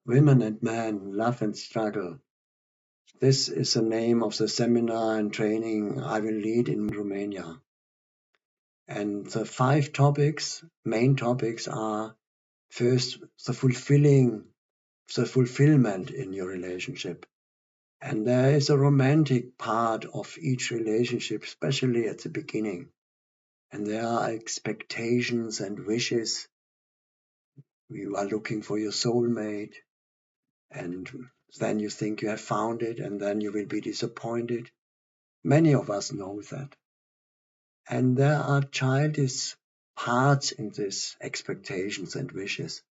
Women and Men, Love and Struggle. This is the name of the seminar and training I will lead in Romania. And the 5 topics, main topics are: first, the fulfillment in your relationship. And there is a romantic part of each relationship, especially at the beginning. And there are expectations and wishes. You are looking for your soulmate, and then you think you have found it, and then you will be disappointed. Many of us know that. And there are childish parts in these expectations and wishes.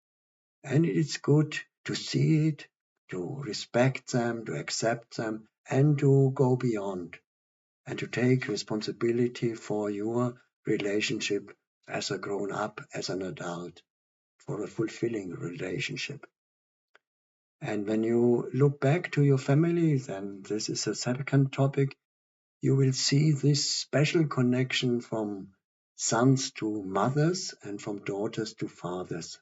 And it is good to see it, to respect them, to accept them, and to go beyond, and to take responsibility for your relationship as a grown up, as an adult, for a fulfilling relationship. And when you look back to your family, then this is a second topic, you will see this special connection from sons to mothers and from daughters to fathers.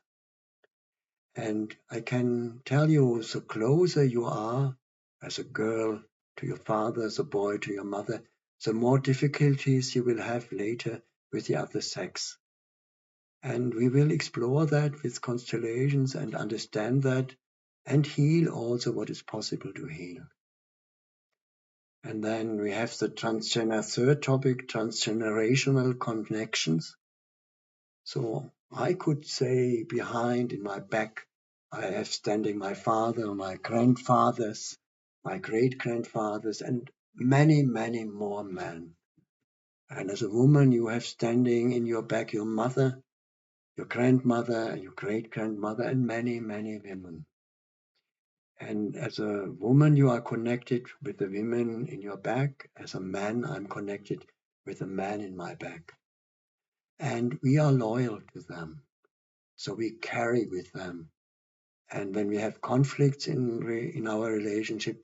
And I can tell you, the closer you are as a girl to your father, as a boy to your mother, the more difficulties you will have later with the other sex. And we will explore that with constellations and understand that and heal also what is possible to heal. And then we have the third topic, transgenerational connections. So I could say behind in my back, I have standing my father, my grandfathers, my great-grandfathers, and many, many more men. And as a woman, you have standing in your back your mother, your grandmother, your great-grandmother, and many, many women. And as a woman, you are connected with the women in your back. As a man, I'm connected with the man in my back. And we are loyal to them. So we carry with them. And when we have conflicts in our relationship,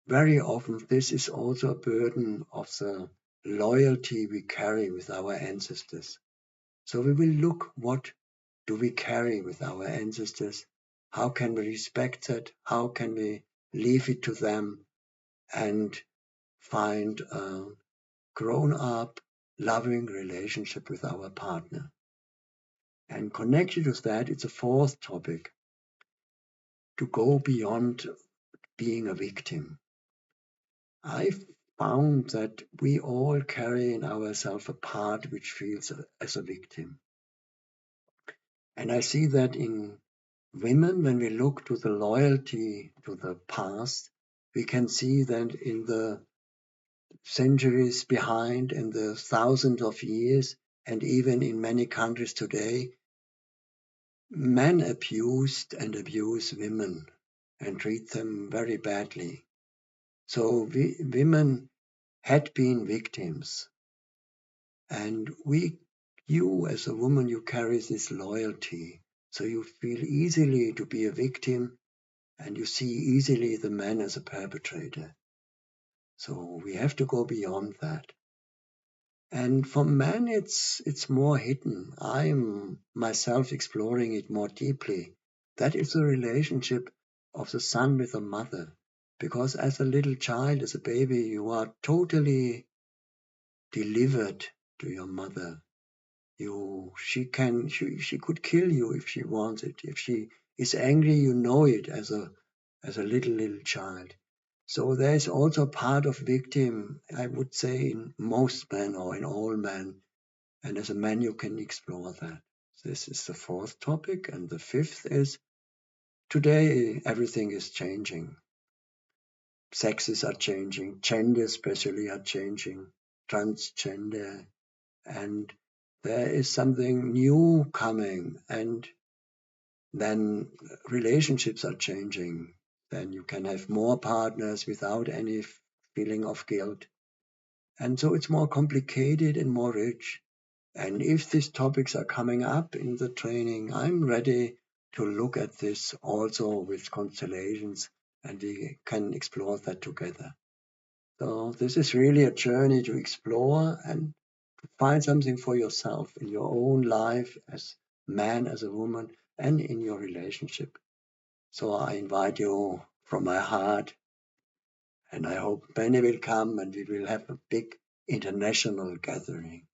very often this is also a burden of the loyalty we carry with our ancestors. So we will look, what do we carry with our ancestors? How can we respect that? How can we leave it to them and find a grown-up, loving relationship with our partner? And connected with that, it's a fourth topic, to go beyond being a victim. I found that we all carry in ourselves a part which feels as a victim. And I see that in women, when we look to the loyalty to the past, we can see that in the centuries behind, in the thousands of years, and even in many countries today, men abused and abuse women and treat them very badly. So women had been victims, and you as a woman, you carry this loyalty, so you feel easily to be a victim, and you see easily the man as a perpetrator. So we have to go beyond that. And for men, it's more hidden. I'm myself exploring it more deeply. That is the relationship of the son with the mother. Because as a little child, as a baby, you are totally delivered to your mother. She could kill you if she wanted. If she is angry, you know it as a little child. So there is also part of victim, I would say, in most men or in all men. And as a man, you can explore that. This is the fourth topic. And the fifth is, today everything is changing. Sexes are changing, gender especially are changing, transgender, and there is something new coming, and then relationships are changing. Then you can have more partners without any feeling of guilt. And so it's more complicated and more rich. And if these topics are coming up in the training, I'm ready to look at this also with constellations, and we can explore that together. So this is really a journey to explore and find something for yourself in your own life as man, as a woman, and in your relationship. So I invite you from my heart, and I hope many will come and we will have a big international gathering.